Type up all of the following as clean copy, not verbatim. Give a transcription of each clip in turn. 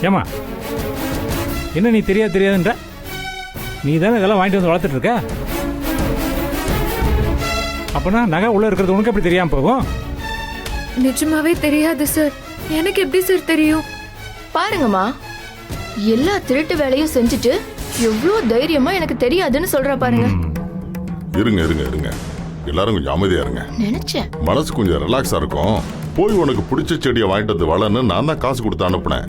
ஏமா என்ன நீ தெரியாதுன்ற? நீ தானே இதெல்லாம் வாங்கிட்டு வந்து வளர்த்துட்டு இருக்க. அப்பனா நகை உள்ள இருக்கிறது உனக்கு எப்படி தெரியாம போகும்? நிஜமாவே தெரியாது சார். எனக்கு எப்படி சார் தெரியும்? பாருங்கம்மா, எல்லா திருட்டு வேலையும் செஞ்சுட்டு எவ்வளவு தைரியமா எனக்கு தெரியாதுன்னு சொல்றா பாருங்க. இருங்க இருங்க இருங்க, எல்லாரும் கொஞ்சம் அமைதியா இருங்க. நினைச்சேன் மனசு கொஞ்சம் ரிலாக்ஸா இருக்கும். போய் உனக்கு பிடிச்ச செடியை வாங்கிட்டு வந்து வளன்னு நான் தான் காசு கொடுத்து அனுப்புனேன்.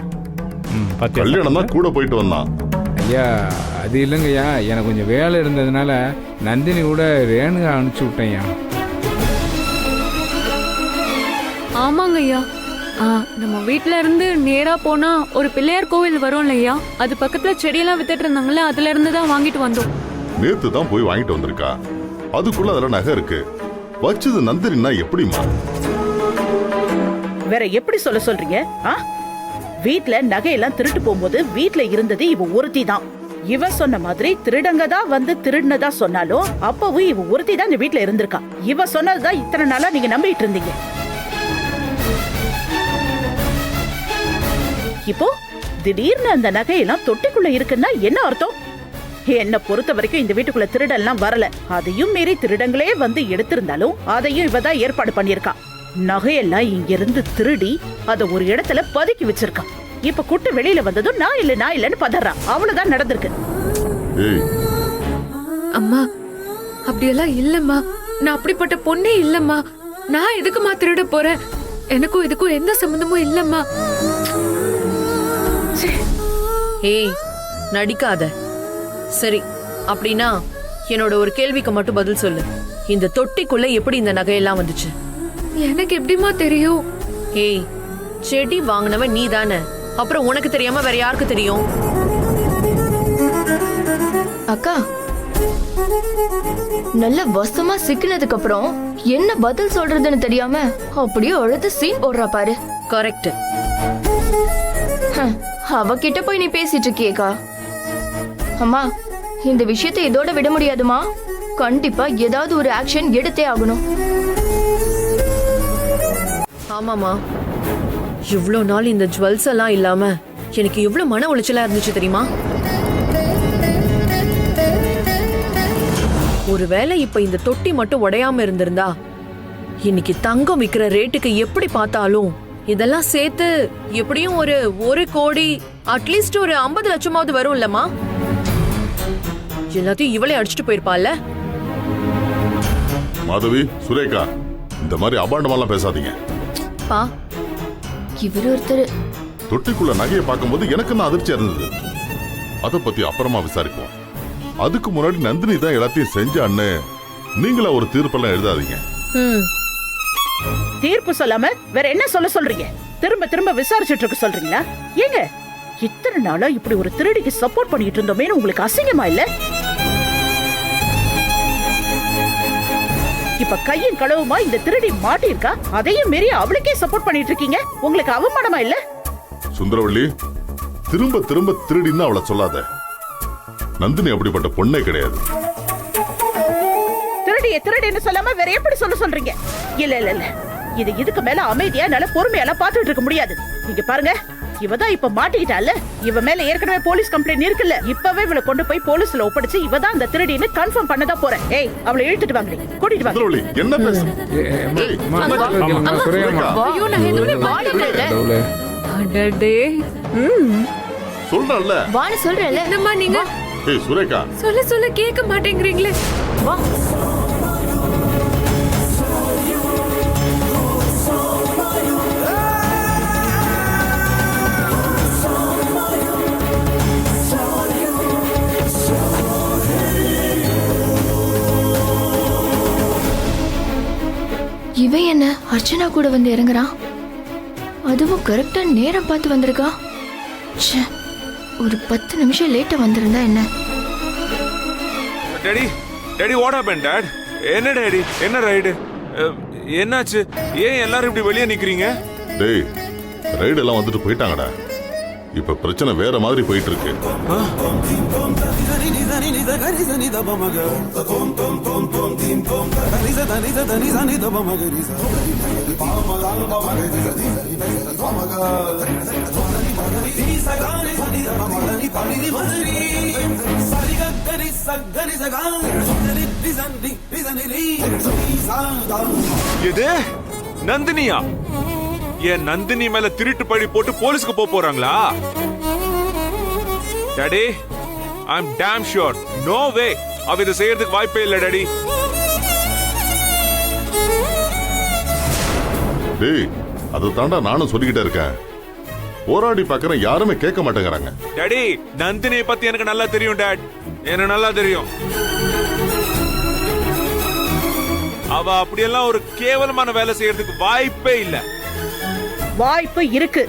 கல்யாணம் தான் கூட போயிட்டு வந்தான். ஐயா அது இல்லைங்கய்யா, எனக்கு கொஞ்சம் வேலை இருந்ததுனால நந்தினி கூட ரேணுகா அனுப்பிச்சு விட்டேன்யா. ஆமாங்க ஐயா. நம்ம வீட்ல இருந்து நேரா போனா ஒரு பிள்ளையார் கோவில் வரும் இல்லையா, அது பக்கத்துல செடியெல்லாம் வித்துட்டு இருந்தாங்கல்ல, அதுல இருந்து தான் வாங்கிட்டு வந்தோம். நேத்து தான் போய் வாங்கிட்டு வந்திருக்கா. அதுக்குள்ள அதெல்லாம் நகை இருக்கு. வச்சது நந்தினின்னா எப்படிமா? வேற எப்படி சொல்றீங்க? வீட்ல நகையெல்லாம் திருட்டு போகும்போது வீட்ல இருந்தது இவ ஒருத்தி தான். இவ சொன்ன மாதிரி திருடங்க தான் வந்து திருடுனதா சொன்னாலும் அப்பவும் இவ ஒருத்தி தான் இந்த வீட்ல இருந்திருக்கா. இவ சொன்னதுதான் இத்தனை நாளா நீங்க நம்பிட்டு இருந்தீங்க. இப்போ திடீர்னு அந்த நகையெல்லாம் தொட்டிக்குள்ள இருக்குன்னா என்ன அர்த்தம்? என்ன பொறுத்த வரைக்கும் இந்த வீட்டுக்குள்ள திருடெல்லாம் வரல. அதையும் மீறி திருடங்களே வந்து எடுத்திருந்தாலும் அதையும் இவதான் ஏற்பாடு பண்ணிருக்கா. நகையெல்லாம் இங்க இருந்து திருடி அத ஒரு இடத்துல பதுக்கி வச்சிருக்கா. இப்ப குட்டு வெளியில வந்ததும் நான் இல்லன்னு பதறா. அவ்வளவுதான் நடந்திருக்கு. அம்மா அப்படியெல்லாம் இல்லம்மா. நான் அப்படிப்பட்ட பொண்ணே இல்லம்மா. நான் எதுக்குமா திருட போறேன்? எனக்கும் இதுக்கும் எந்த சம்பந்தமும் இல்லம்மா. ஏய் நடிக்காத. சரி அப்படின்னா என்னோட ஒரு கேள்விக்கு மட்டும் பதில் சொல்லு. இந்த தொட்டிக்குள்ள எப்படி இந்த நகையெல்லாம் வந்துச்சு? எனக்கு எப்படிமா தெரியும்? ஏய் செடி வாங்கினவன் நீ தானே, அப்புறம் உனக்கு தெரியாம வேற யாருக்கு தெரியும்? அக்கா, நல்ல வசமா சிக்கினதுக்கு அப்புறம் என்ன பதில் சொல்றதுன்னு தெரியாம அப்படியே அழுது சீன் போடுறா பாரு. கரெக்ட். அவகிட்ட போய் நீ பேசிட்டு இருக்கியேக்கா. அம்மா, இந்த விஷயத்தை இதோட விட முடியாதுமா. கண்டிப்பா ஏதாவது ஒரு ஆக்ஷன் எடுத்தே ஆகணும். ஆமாமா, இவ்ளோ நாள் இந்த ஜுவல்ஸ் எல்லாம் இல்லாம எனக்கு எவ்வளவு மன உளைச்சலா இருந்துச்சு தெரியுமா? ஒருவேளை இப்ப இந்த தொட்டி மட்டும் உடையாம இருந்திருந்தா இன்னைக்கு தங்கம் விக்கிற ரேட்டுக்கு எப்படி பார்த்தாலும் இதெல்லாம் சேர்த்து எப்படியும் ஒரு 1 கோடி, அட்லீஸ்ட் ஒரு 50 லட்சமாவது வரும் இல்லம்மா? எல்லாத்தையும் இவளே அடிச்சுட்டு போயிருப்பாள்ல. மாதவி, சுரேகா, இந்த மாதிரி அபாண்டமெல்லாம் பேசாதீங்க. பா, இவர் ஒருத்தர். தொட்டிக்குள்ள நகையை பார்க்கும்போது எனக்கு நான் அதிர்ச்சியா இருந்தது. அதை பத்தி அப்புறமா விசாரிப்போம். அதுக்கு முன்னாடி நந்தினி தான் எல்லாத்தையும் செஞ்சான்னு நீங்களா ஒரு தீர்ப்பெல்லாம் எழுதாதீங்க. தீர்ப்பு சொல்லாம வேற என்ன சொல்றீங்க? திரும்ப திரும்ப விசாரிச்சுட்டு இருக்க சொல்றீங்களா? ஏங்க இத்தனை நாளா இப்படி ஒரு திருடிக்கு சப்போர்ட் பண்ணிட்டு இருந்தோமே உங்களுக்கு அசிங்கமா இல்ல? இப்ப கையின் களவுமா இந்த திருடி மாட்டிருக்கா, அதையும் மீறி அவளுக்கே சப்போர்ட் பண்ணிட்டு இருக்கீங்க. உங்களுக்கு அவமானமா இல்ல? சுந்தரவள்ளி, திரும்ப திரும்ப திருடின்னு அவளை சொல்லாத. நந்தினி அப்படிப்பட்ட பொண்ணே கிடையாது. திருடின்னு சொல்லாம வேற எப்படி சொல்றீங்க? இல்ல இல்ல இல்ல, இது இதுக்கு மேல அமைதியா நல்ல பொறுமையால பாத்துட்டு இருக்க முடியாது. இங்க பாருங்க, இவதான் இப்ப மாட்டிக்கிட்டால. இவ மேல ஏற்கனவே போலீஸ் கம்ப்ளைண்ட் இருக்குல்ல. இப்பவே இவளை கொண்டு போய் போலீஸ்ல ஒப்படைச்சு இவதான் அந்த திருடின்னு கன்ஃபார்ம் பண்ணதா போறேன். ஏய், அவளை இழுத்துட்டு வாங்க, கூட்டிட்டு வாங்க. என்ன பேசு? சொல்றல்ல, வான்னு சொல்றேன்ல. என்னம்மா நீங்க? ஏய் சுரேகா, சொல்ல கேட்க மாட்டேங்கிறீங்களே. வா. இவன் என்ன அர்ச்சனா கூட வந்து இறங்குறான்? அதுவும் கரெக்டா நேரம் பார்த்து வந்திருக்கா. ஒரு 10 நிமிஷம் லேட்டா வந்திருந்தா என்ன? Daddy, daddy what happen dot? என்ன டாடி, என்ன ரைடு? என்னாச்சு? ஏன் எல்லாரும் இப்படி வெளியே நிக்கிறீங்க? டேய், ரைடு எல்லாம் வந்துட்டு போயிட்டாங்கடா. இப்ப பிரச்சனை வேற மாதிரி போயிட்டு இருக்கு. எது நந்தினியா? என் நந்தினி மேல திருட்டு பழி போட்டு போலீஸ்க்கு போறாங்களா? டாடி, ஐ அம் டாம் ஷூர் நோ வே அவ இதை செய்யறதுக்கு வாய்ப்பே இல்ல டாடி. டேய், அதை தாண்டா நானும் சொல்லிக்கிட்டே இருக்கேன். போராடி பார்க்கறேன், யாருமே கேட்க மாட்டேங்கிறாங்க. டாடி, நந்தினியை பத்தி எனக்கு நல்லா தெரியும் டாட், எனக்கு நல்லா தெரியும். அவ அப்படியெல்லாம் ஒரு கேவலமான வேலை செய்யறதுக்கு வாய்ப்பே இல்ல. வாய்ப்பு இருக்கு.